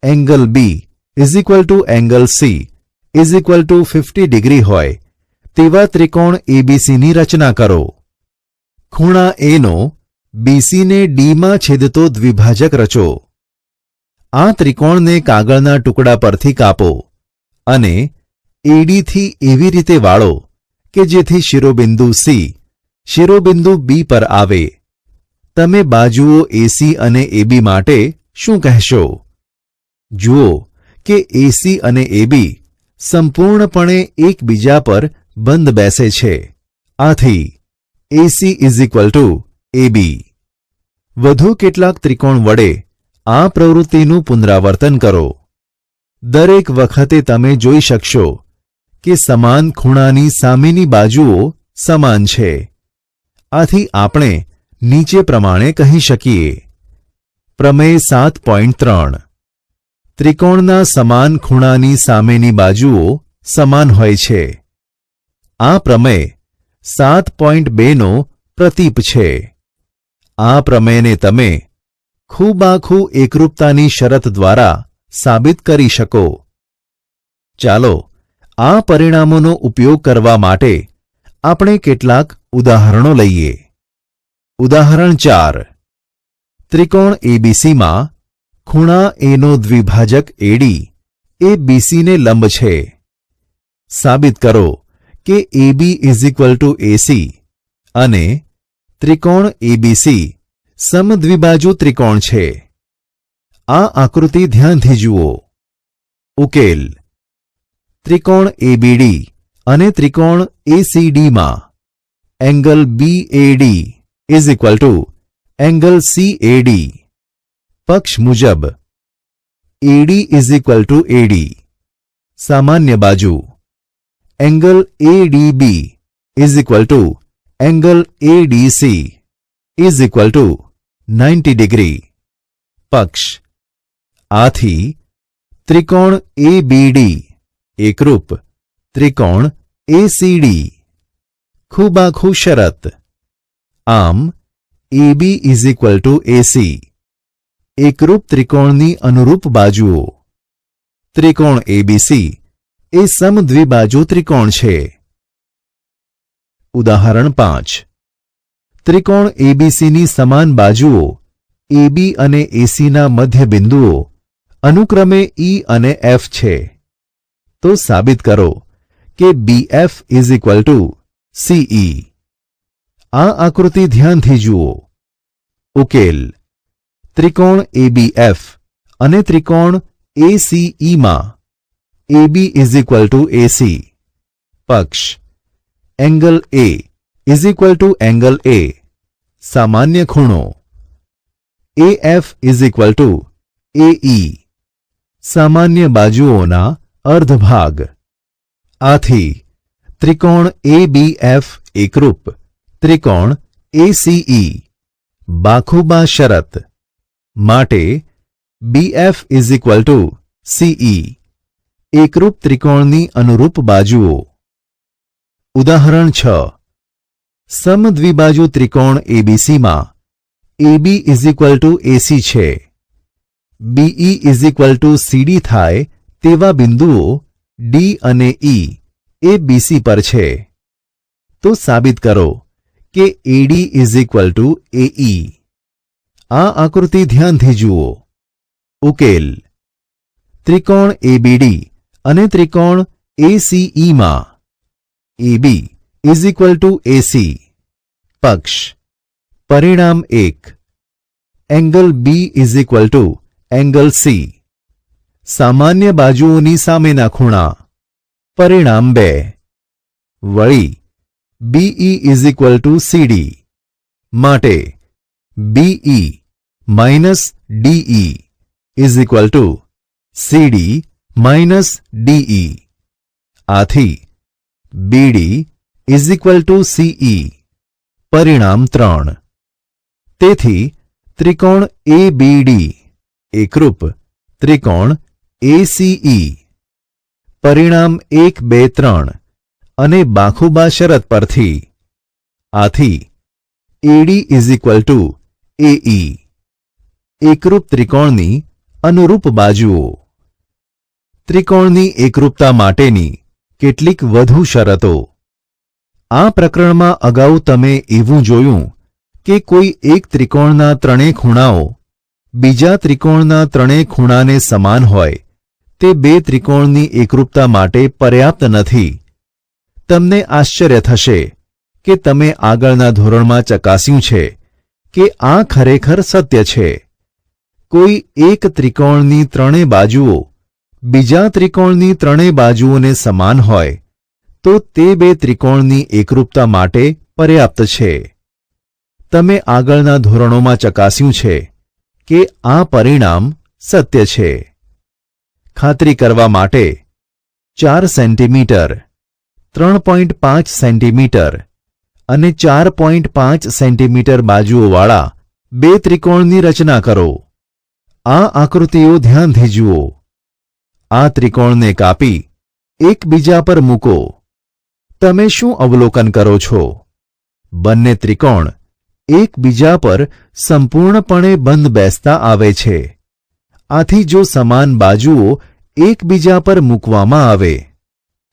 angle B is equal to angle C is equal two 50 degree હોય તેવા ત્રિકોણ ABCની રચના કરો. ખૂણા A નો BC ને D માં છેદતો દ્વિભાજક રચો. આ ત્રિકોણને કાગળના ટુકડા પરથી કાપો અને AD થી એવી રીતે વાળો કે જેથી શિરોબિંદુ C શિરોબિંદુ B પર આવે. તમે બાજુઓ AC અને AB માટે શું કહેશો? જુઓ કે AC અને AB સંપૂર્ણપણે એકબીજા પર બંધ બેસે છે. આથી AC = AB. વધુ કેટલાક ત્રિકોણ વડે આ પ્રવૃત્તિનું પુનરાવર્તન કરો. દરેક વખતે તમે જોઈ શકશો કે સમાન ખૂણાની સામેની બાજુઓ સમાન છે. આથી આપણે નીચે પ્રમાણે કહી શકીએ. પ્રમેય 7.3 ત્રિકોણના સમાન ખૂણાની સામેની બાજુઓ સમાન હોય છે. આ પ્રમેય 7.2 નો પ્રતીપ છે. આ પ્રમેયને તમે ખૂબાખૂ એકરૂપતાની શરત દ્વારા સાબિત કરી શકો. ચાલો આ પરિણામોનો ઉપયોગ કરવા માટે આપણે કેટલાક ઉદાહરણો લઈએ. ઉદાહરણ 4. ત્રિકોણ ABCમાં ખૂણા A નો દ્વિભાજક AD એ BC ને લંબ છે. સાબિત કરો કે AB = AC અને ત્રિકોણ ABC સમદ્વિબાજુ ત્રિકોણ છે. આ આકૃતિ ધ્યાનથી જુઓ. ઉકેલ. ત્રિકોણ ABD અને ત્રિકોણ ACDમાં એંગલ BAD = એંગલ CAD. પક્ષ મુજબ AD = AD. સામાન્ય બાજુ angle ADB = angle ADC = 90 degree. પક્ષ. આથી ત્રિકોણ ABD એકરૂપ ત્રિકોણ ACD. ખૂબાખૂ શરત. આમ AB = AC એકરૂપ ત્રિકોણની અનુરૂપ બાજુઓ. ત્રિકોણ ABC એ સમદ્વિબાજુ ત્રિકોણ છે. ઉદાહરણ 5. ત્રિકોણ ABCની સમાન બાજુઓ AB અને ACના મધ્ય બિંદુઓ અનુક્રમે E અને F છે. તો સાબિત કરો કે BF = CE. આ આકૃતિ ધ્યાનથી જુઓ. ઉકેલ. ત્રિકોણ ABF અને ત્રિકોણ ACEમાં AB = AC. પક્ષ. Angle A = angle A. સામાન્ય ખૂણો AF = AE. સામાન્ય બાજુઓના અર્ધભાગ. આથી ત્રિકોણ ABF એકરૂપ ત્રિકોણ ACE. બાખુબા શરત માટે BF = CE એકરૂપ ત્રિકોણની અનુરૂપ બાજુઓ. ઉદાહરણ 6. સમદ્વિબાજુ ત્રિકોણ ABCમાં AB = AC છે. BE = CD થાય તેવા બિંદુઓ D અને E એ BC પર છે. તો સાબિત કરો કે AD = AE. આ આકૃતિ ધ્યાનથી જુઓ. ઉકેલ. ત્રિકોણ ABD અને ત્રિકોણ ACEમાં AB = AC. પક્ષ. પરિણામ 1. Angle B = angle C. સામાન્ય બાજુઓની સામેના ખૂણા. પરિણામ 2. વળી BE = CD માટે BE - DE = CD - DE. આથી BD = CE. પરિણામ 3. તેથી ત્રિકોણ ABD એકરૂપ ત્રિકોણ ACE. પરિણામ 1, 2, 3 અને બાખુબા શરત પરથી. આથી AD = AE. એકરૂપ ત્રિકોણની અનુરૂપ બાજુઓ. ત્રિકોણની એકરૂપતા માટેની કેટલીક વધુ શરતો. આ પ્રકરણમાં અગાઉ તમે એવું જોયું કે કોઈ એક ત્રિકોણના ત્રણેય ખૂણાઓ બીજા ત્રિકોણના ત્રણેય ખૂણાને સમાન હોય તે બે ત્રિકોણની એકરૂપતા માટે પર્યાપ્ત નથી. તમને આશ્ચર્ય થશે કે તમે આગળના ધોરણમાં ચકાસ્યું છે કે આ ખરેખર સત્ય છે. કોઈ એક ત્રિકોણની ત્રણેય બાજુઓ બીજા ત્રિકોણની ત્રણેય બાજુઓને સમાન હોય તો તે બે ત્રિકોણની એકરૂપતા માટે પર્યાપ્ત છે. તમે આગળના ધોરણોમાં ચકાસ્યું છે કે આ પરિણામ સત્ય છે. ખાતરી કરવા માટે 4 સેન્ટીમીટર, 3.5 સેન્ટીમીટર અને 4.5 સેન્ટીમીટર બાજુઓવાળા બે ત્રિકોણની રચના કરો. આ આકૃતિઓ ધ્યાનથી જુઓ. આ ત્રિકોણને કાપી એકબીજા પર મૂકો. તમે શું અવલોકન કરો છો? બંને ત્રિકોણ એકબીજા પર સંપૂર્ણપણે બંધ બેસતા આવે છે. આથી જો સમાન બાજુઓ એકબીજા પર મૂકવામાં આવે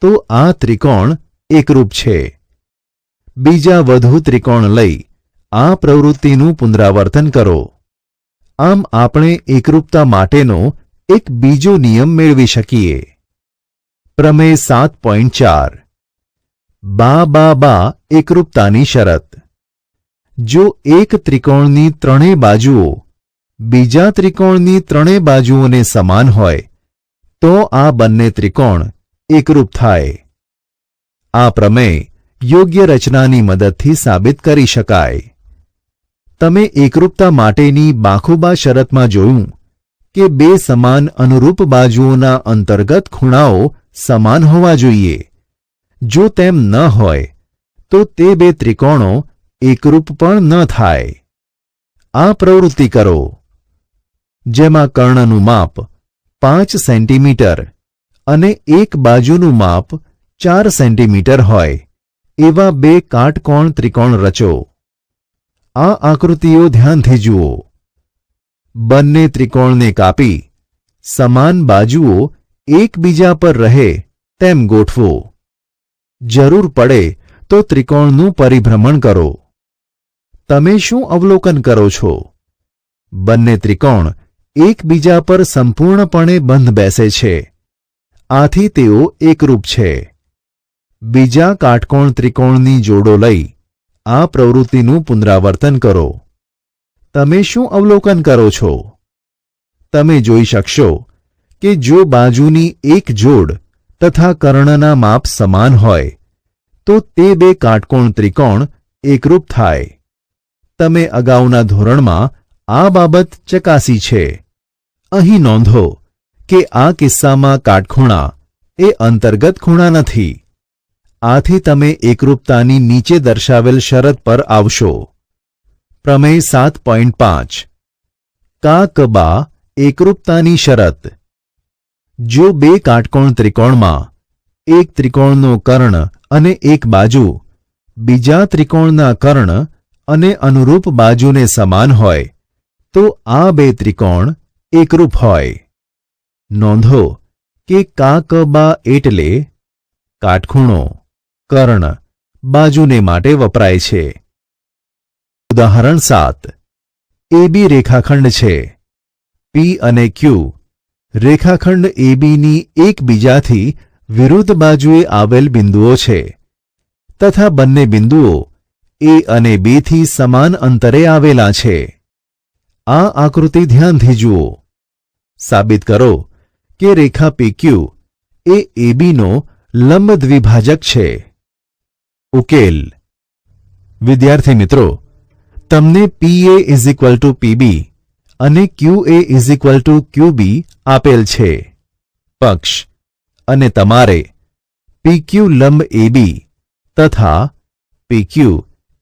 તો આ ત્રિકોણ એકરૂપ છે. બીજા વધુ ત્રિકોણ લઈ આ પ્રવૃત્તિનું પુનરાવર્તન કરો. આમ આપણે એકરૂપતા માટેનો એક બીજો નિયમ મેળવી શકીએ. પ્રમેય 7.4 બા એકરૂપતાની શરત. જો એક ત્રિકોણની ત્રણેય બાજુઓ બીજા ત્રિકોણની ત્રણેય બાજુઓને સમાન હોય તો આ બંને ત્રિકોણ એકરૂપ થાય. આ પ્રમેય યોગ્ય રચનાની મદદથી સાબિત કરી શકાય. તમે એકરૂપતા માટેની બાખુબા શરતમાં જોયું કે બે સમાન અનુરૂપ બાજુઓના અંતર્ગત ખૂણાઓ સમાન હોવા જોઈએ. જો તેમ ન હોય તો તે બે ત્રિકોણો એકરૂપ પણ ન થાય. આ પ્રવૃત્તિ કરો. જેમાં કર્ણનું માપ 5 સેન્ટીમીટર અને એક બાજુનું માપ 4 સેન્ટીમીટર હોય એવા બે કાટકોણ ત્રિકોણ રચો. આ આકૃતિઓ ધ્યાનથી જુઓ. બંને ત્રિકોણને કાપી સમાન બાજુઓ એકબીજા પર રહે તેમ ગોઠવો. જરૂર પડે તો ત્રિકોણનું પરિભ્રમણ કરો. તમે શું અવલોકન કરો છો? બંને ત્રિકોણ એકબીજા પર સંપૂર્ણપણે બંધ બેસે છે. આથી તેઓ એકરૂપ છે. બીજા કાટકોણ ત્રિકોણની જોડો લઈ આ પ્રવૃત્તિનું પુનરાવર્તન કરો. તમે શું અવલોકન કરો છો? તમે જોઈ શકશો કે જો બાજુની એક જોડ તથા કર્ણના માપ સમાન હોય તો તે બે કાટકોણ ત્રિકોણ એકરૂપ થાય. તમે અગાઉના ધોરણમાં આ બાબત ચકાસી છે. અહીં નોંધો કે આ કિસ્સામાં કાટખૂણા એ અંતર્ગત ખૂણા નથી. આથી તમે એકરૂપતાની નીચે દર્શાવેલ શરત પર આવશો. પ્રમેય 7.5 કા એકરૂપતાની શરત. જો બે કાટકોણ ત્રિકોણમાં એક ત્રિકોણનો કર્ણ અને એક બાજુ બીજા ત્રિકોણના કર્ણ અને અનુરૂપ બાજુને સમાન હોય તો આ બે ત્રિકોણ એકરૂપ હોય. નોંધો કે કા એટલે કાટખૂણો, કર્ણ બાજુને માટે વપરાય છે. ઉદાહરણ 7 એબી રેખાખંડ છે. પી અને ક્યુ રેખાખંડ એબીની એકબીજાથી વિરુદ્ધ બાજુએ આવેલ બિંદુઓ છે તથા બંને બિંદુઓ એ અને બીથી સમાન અંતરે આવેલા છે. આ આકૃતિ ધ્યાનથી જુઓ. સાબિત કરો કે રેખા PQ એ એબીનો લંબ દ્વિભાજક છે. ઉકેલ. વિદ્યાર્થી મિત્રો, તમને PA = PB અને QA = QB આપેલ છે. પક્ષ અને તમારે PQ લંબ AB તથા PQ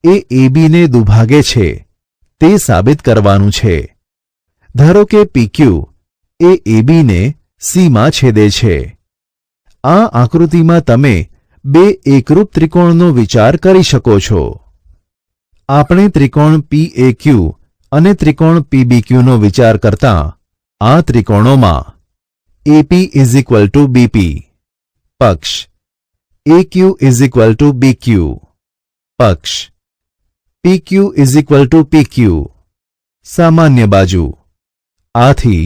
એ AB ને દુભાગે છે તે સાબિત કરવાનું છે. ધારો કે PQ એ AB ને C માં છેદે છે. આ આકૃતિમાં તમે બે એકરૂપ ત્રિકોણનો વિચાર કરી શકો છો. આપણે ત્રિકોણ PAQ અને ત્રિકોણ PBQ નો વિચાર કરતા આ ત્રિકોણોમાં AP = BP, પક્ષ AQ = BQ, પક્ષ PQ = PQ, સામાન્ય બાજુ. આથી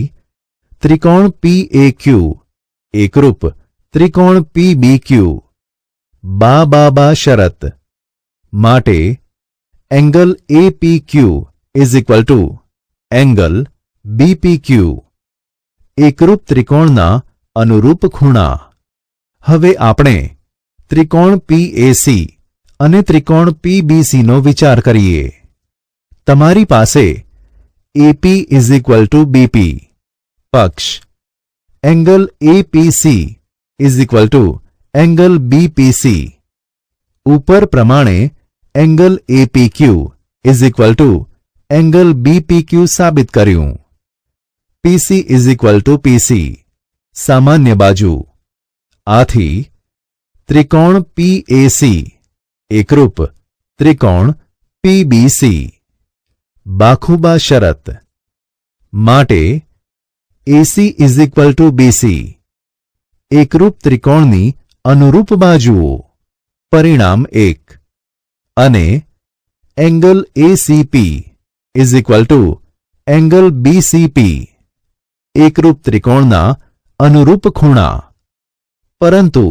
ત્રિકોણ PAQ એકરૂપ ત્રિકોણ PBQ. બા શરત માટે એંગલ APQ = એંગલ BPQ. એકરૂપ ત્રિકોણના અનુરૂપ ખૂણા. હવે આપણે ત્રિકોણ PAC અને ત્રિકોણ PBC નો વિચાર કરીએ. તમારી પાસે AP = BP પક્ષ, એંગલ APC = એંગલ BPC. ઉપર પ્રમાણે એંગલ APQ = એંગલ BPQ સાબિત કર્યું. PC = PC સામાન્ય બાજુ. આથી ત્રિકોણ PAC એકરૂપ ત્રિકોણ PBC. બાખુબા શરત માટે AC = BC એકરૂપ ત્રિકોણની અનુરૂપ બાજુઓ. પરિણામ 1. અને એંગલ ACP = એંગલ BCP એકરૂપ ત્રિકોણના અનુરૂપ ખૂણા. પરંતુ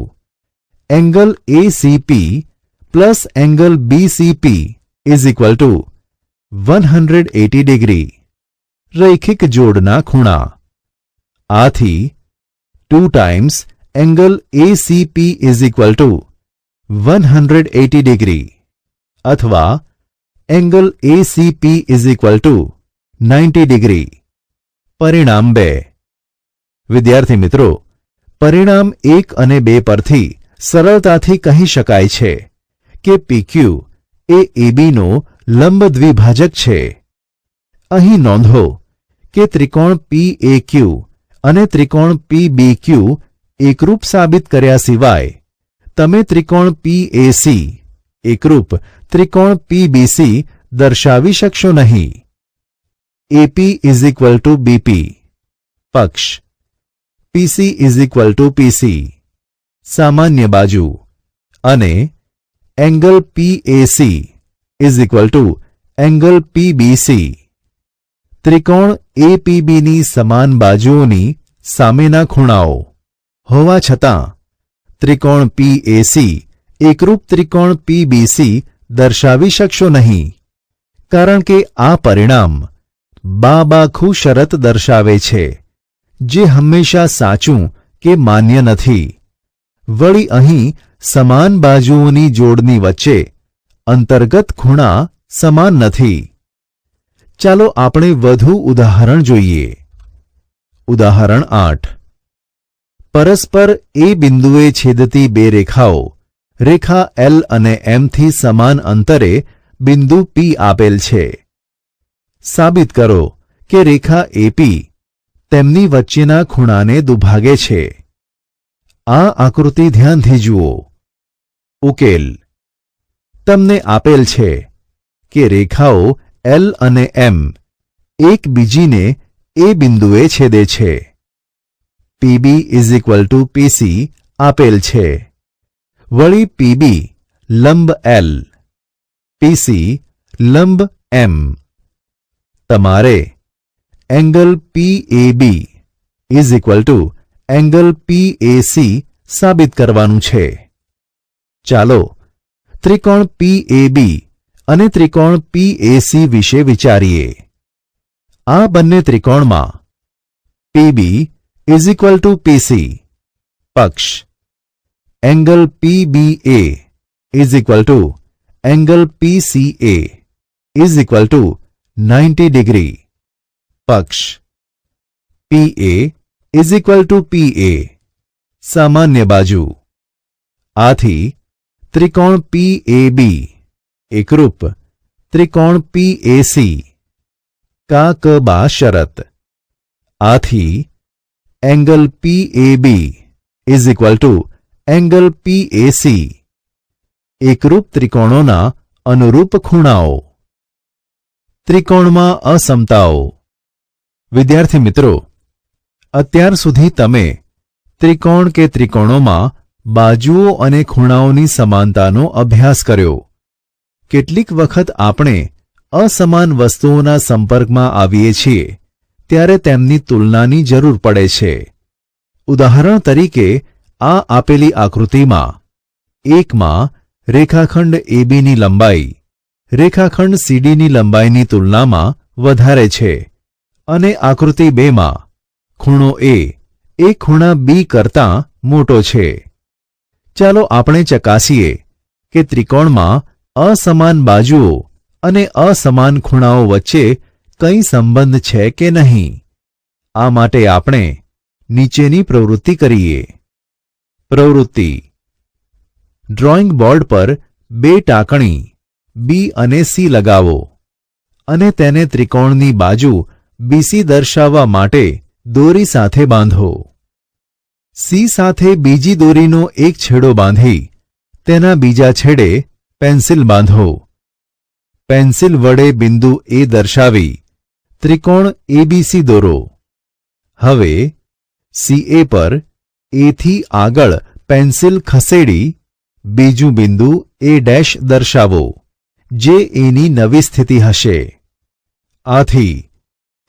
angle ACP plus angle BCP = 180 degree રૈખિક જોડના ખૂણા. આથી 2 ટાઇમ્સ એંગલ ACP = 180 ડિગ્રી અથવા એંગલ ACP = 90 ડિગ્રી. પરિણામ 2. વિદ્યાર્થી મિત્રો, પરિણામ 1 અને 2 પરથી સરળતાથી કહી શકાય છે કે PQ એ ABનો લંબ દ્વિભાજક છે. અહીં નોંધો કે ત્રિકોણ PAQ અને ત્રિકોણ PBQ એકરૂપ સાબિત કર્યા સિવાય તમે ત્રિકોણ PAC એકરૂપ ત્રિકોણ PBC દર્શાવી શકશો નહીં. AP = BP પક્ષ, PC = PC સામાન્ય બાજુ અને એંગલ PAC = એંગલ PBC. ત્રિકોણ APBની સમાન બાજુઓની સામેના ખૂણાઓ હોવા છતાં ત્રિકોણ PAC એકરૂપ ત્રિકોણ PBC દર્શાવી શકશો નહીં, કારણ કે આ પરિણામ બાખુ શરત દર્શાવે છે, જે હંમેશા સાચું કે માન્ય નથી. વળી અહીં સમાન બાજુઓની જોડની વચ્ચે અંતર્ગત ખૂણા સમાન નથી. ચાલો આપણે વધુ ઉદાહરણ જોઈએ. ઉદાહરણ 8. પરસ્પર એ બિંદુએ છેદતી બે રેખાઓ રેખા L અને M થી સમાન અંતરે બિંદુ P આપેલ છે. સાબિત કરો કે રેખા AP તેમની વચ્ચેના ખૂણાને દુભાગે છે. આ આકૃતિ ધ્યાનથી જુઓ. ઉકેલ તમને આપેલ છે કે રેખાઓ L અને M એકબીજીને એ બિંદુએ છેદે છે. PB = PC આપેલ છે. વળી PB લંબ L, PC લંબ M. તમારે એંગલ PAB = એંગલ PAC સાબિત કરવાનું છે. ચાલો ત્રિકોણ PAB અને ત્રિકોણ PAC વિશે વિચારીએ. આ બંને ત્રિકોણમાં PB = PC પક્ષ, angle PBA = angle PCA = 90 degree પક્ષ, PA = PA સામાન્ય બાજુ. આથી ત્રિકોણ PAB એકરૂપ ત્રિકોણ PAC. કાકબા શરત. આથી એંગલ PAB = એંગલ PAC એકરૂપ ત્રિકોણોના અનુરૂપ ખૂણાઓ. ત્રિકોણમાં અસમતાઓ. વિદ્યાર્થી મિત્રો, અત્યાર સુધી તમે ત્રિકોણ કે ત્રિકોણોમાં બાજુઓ અને ખૂણાઓની સમાનતાનો અભ્યાસ કર્યો. કેટલીક વખત આપણે અસમાન વસ્તુઓના સંપર્કમાં આવીએ છીએ ત્યારે તેમની તુલનાની જરૂર પડે છે. ઉદાહરણ તરીકે આ આપેલી આકૃતિમાં 1માં રેખાખંડ ABની લંબાઈ રેખાખંડ CDની લંબાઈની તુલનામાં વધારે છે અને આકૃતિ 2માં ખૂણો A એ ખૂણા B કરતાં મોટો છે. ચાલો આપણે ચકાસીએ કે ત્રિકોણમાં અસમાન બાજુઓ અને અસમાન ખૂણાઓ વચ્ચે કંઈ સંબંધ છે કે નહીં. આ માટે આપણે નીચેની પ્રવૃત્તિ કરીએ. પ્રવૃત્તિ: ડ્રોઈંગ બોર્ડ પર બે ટાંકણી બી અને સી લગાવો અને તેને ત્રિકોણની બાજુ બીસી દર્શાવવા માટે દોરી સાથે બાંધો. સી સાથે બીજી દોરીનો એક છેડો બાંધી તેના બીજા છેડે પેન્સિલ બાંધો. પેન્સિલ વડે બિંદુ એ દર્શાવી ત્રિકોણ એબીસી દોરો. હવે CA પર એ થી આગળ પેન્સિલ ખસેડી બીજું બિંદુ A' દર્શાવો, જે એની નવી સ્થિતિ હશે. આથી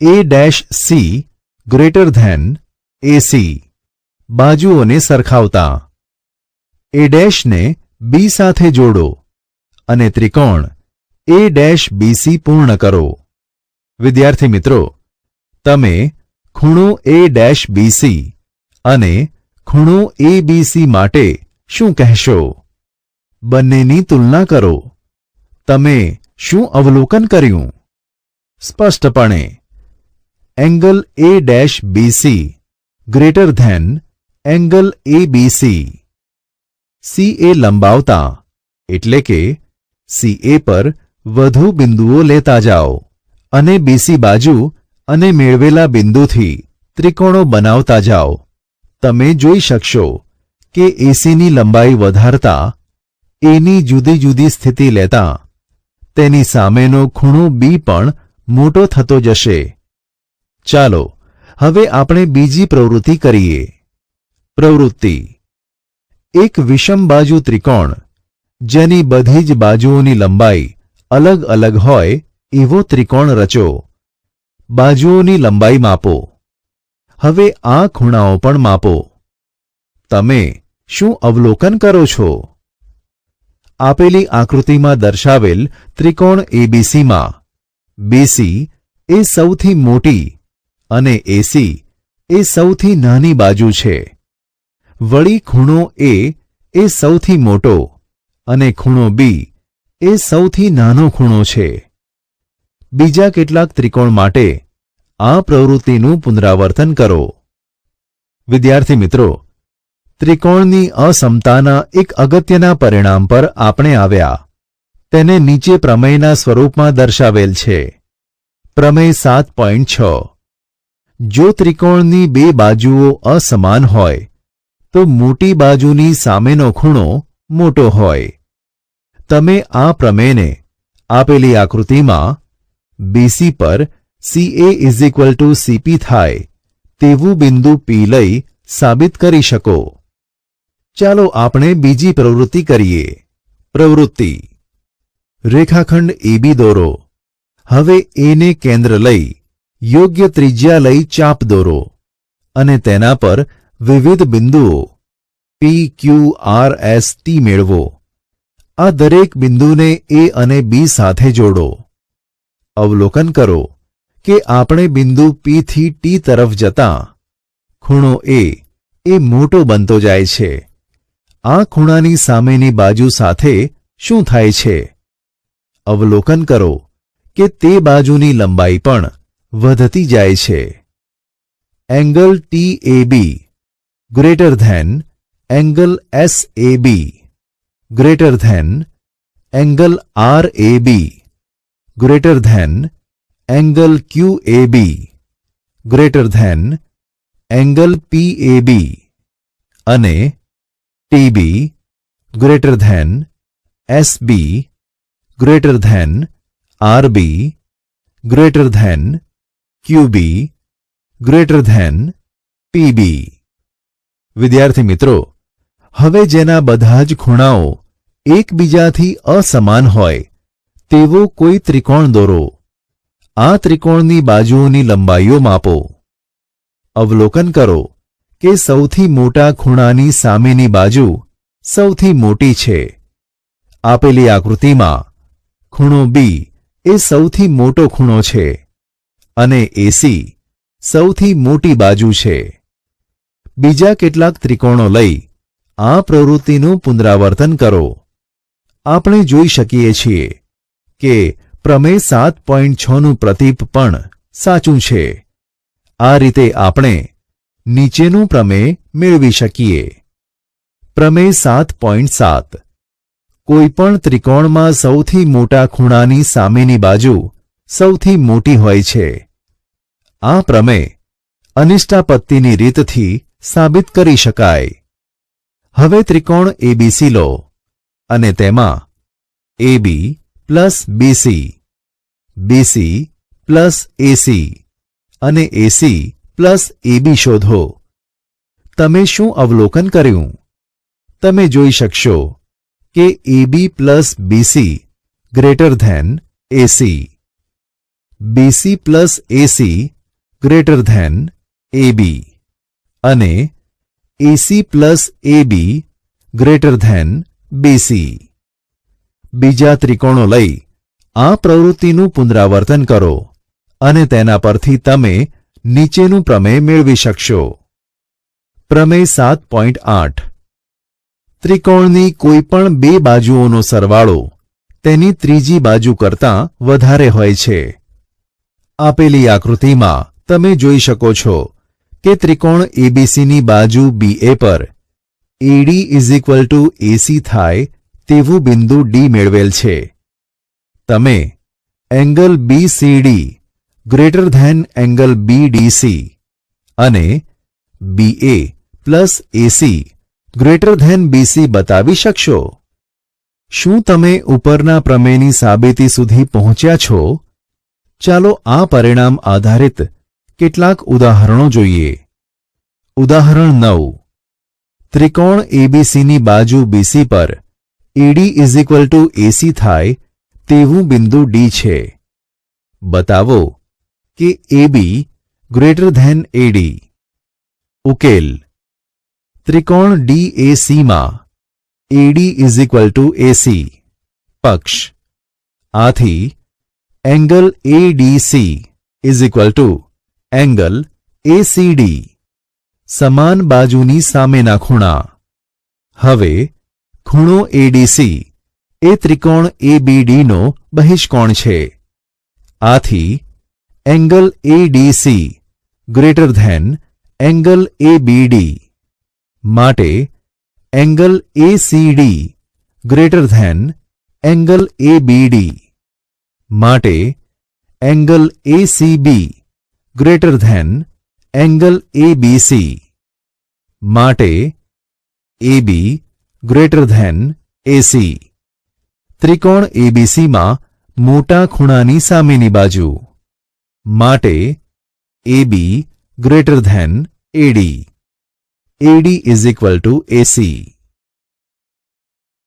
A' C greater than AC બાજુઓને સરખાવતા A' ને B સાથે જોડો અને ત્રિકોણ A'BC પૂર્ણ કરો. વિદ્યાર્થી મિત્રો, તમે ખૂણો A'BC અને ખૂણો ABC માટે શું કહેશો? બંનેની તુલના કરો. તમે શું અવલોકન કર્યું? સ્પષ્ટપણે angle A'BC greater than angle ABC. CA લંબાવતા એટલે કે CA પર વધુ બિંદુઓ લેતા જાઓ અને BC બાજુ અને મેળવેલા બિંદુથી ત્રિકોણો બનાવતા જાઓ. તમે જોઈ શકશો કે ACની લંબાઈ વધારતા એની જુદી જુદી સ્થિતિ લેતા તેની સામેનો ખૂણો B પણ મોટો થતો જશે. ચાલો હવે આપણે બીજી પ્રવૃત્તિ કરીએ. પ્રવૃત્તિ: એક વિષમબાજુ ત્રિકોણ જેની બધી જ બાજુઓની લંબાઈ અલગ અલગ હોય એવો ત્રિકોણ રચો. બાજુઓની લંબાઈ માપો. હવે આ ખૂણાઓ પણ માપો. તમે શું અવલોકન કરો છો? આપેલી આકૃતિમાં દર્શાવેલ ત્રિકોણ ABCમાં BC એ સૌથી મોટી અને AC એ સૌથી નાની બાજુ છે. વળી ખૂણો A એ સૌથી મોટો અને ખૂણો B એ સૌથી નાનો ખૂણો છે. બીજા કેટલાક ત્રિકોણ માટે આ પ્રવૃત્તિનું પુનરાવર્તન કરો. વિદ્યાર્થી મિત્રો, ત્રિકોણની અસમતાના એક અગત્યના પરિણામ પર આપણે આવ્યા. તેને નીચે પ્રમેયના સ્વરૂપમાં દર્શાવેલ છે. પ્રમેય 7.6: જો ત્રિકોણની બે બાજુઓ અસમાન હોય તો મોટી બાજુની સામેનો ખૂણો મોટો હોય. તમે આ પ્રમેયને આપેલી આકૃતિમાં BC પર CA CP થાય તેવું બિંદુ P લઈ સાબિત કરી શકો. ચાલો આપણે બીજી પ્રવૃત્તિ કરીએ. પ્રવૃત્તિ: રેખાખંડ AB દોરો. હવે A ને કેન્દ્ર લઈ યોગ્ય ત્રિજ્યા લઈ ચાપ દોરો અને તેના પર વિવિધ બિંદુઓ P, Q, R, S, T મેળવો. આ દરેક બિંદુને A અને B સાથે જોડો. અવલોકન કરો કે આપણે બિંદુ P થી T તરફ જતા ખૂણો A એ મોટો બનતો જાય છે. આ ખૂણાની સામેની બાજુ સાથે શું થાય છે? અવલોકન કરો કે તે બાજુની લંબાઈ પણ વધતી જાય છે. Angle TAB greater than angle SAB greater than angle RAB greater than angle QAB greater than angle PAB અને TB greater than SB greater than RB greater than QB greater than PB. વિદ્યાર્થી મિત્રો, હવે જેના બધા જ ખૂણાઓ એકબીજાથી અસમાન હોય તેવો કોઈ ત્રિકોણ દોરો. આ ત્રિકોણની બાજુઓની લંબાઈઓ માપો. અવલોકન કરો કે સૌથી મોટા ખૂણાની સામેની બાજુ સૌથી મોટી છે. આપેલી આકૃતિમાં ખૂણો B એ સૌથી મોટો ખૂણો છે અને AC સૌથી મોટી બાજુ છે. બીજા કેટલાક ત્રિકોણો લઈ આ પ્રવૃત્તિનું પુનરાવર્તન કરો. આપણે જોઈ શકીએ છીએ કે પ્રમેય 7.6નું પ્રતીપ પણ સાચું છે. આ રીતે આપણે નીચેનું પ્રમેય મેળવી શકીએ. પ્રમેય 7.7 કોઈપણ ત્રિકોણમાં સૌથી મોટા ખૂણાની સામેની બાજુ સૌથી મોટી હોય છે. આ પ્રમેય અનિષ્ટાપત્તિની રીતથી સાબિત કરી શકાય. હવે ત્રિકોણ એબીસી લો અને તેમાં AB plus BC, BC plus AC અને AC પ્લસ AB શોધો. તમે શું અવલોકન કર્યું? તમે જોઈ શકશો કે AB plus BC greater than AC, BC plus AC greater than AB અને AC plus AB greater than BC. બીજા ત્રિકોણો લઈ આ પ્રવૃત્તિનું પુનરાવર્તન કરો અને તેના પરથી તમે નીચેનું પ્રમેય મેળવી શકશો. પ્રમેય 7.8 ત્રિકોણની કોઈપણ બે બાજુઓનો સરવાળો તેની ત્રીજી બાજુ કરતાં વધારે હોય છે. આપેલી આકૃતિમાં તમે જોઈ શકો છો કે ત્રિકોણ એબીસીની બાજુ BA પર AD AC થાય તેવું બિંદુ D મેળવેલ છે. તમે angle BCD greater than angle BDC અને BA plus AC greater than BC બતાવી શકશો. શું તમે ઉપરના પ્રમેયની સાબિતી સુધી પહોંચ્યા છો? ચાલો આ પરિણામ આધારિત કેટલાક ઉદાહરણો જોઈએ. ઉદાહરણ 9 ત્રિકોણ એબીસીની બાજુ BC પર AD AC થાય તેવું બિંદુ D છે. બતાવો કે AB ગ્રેટર ધેન AD. ઉકેલ ત્રિકોણ DAC માં AD AC પક્ષ. આથી એંગલ ADC એંગલ ACD સમાન બાજુની સામેના ખૂણા. હવે ખૂણો ADC એ ત્રિકોણ ABD નો બહિષ્કોણ છે. આથી angle ADC greater than angle ABD માટે angle ACD greater than angle ABD માટે angle ACB greater than angle ABC માટે AB ગ્રેટર ધેન AC. ત્રિકોણ એબીસીમાં મોટા ખૂણાની સામેની બાજુ માટે AB greater than AD. AD AC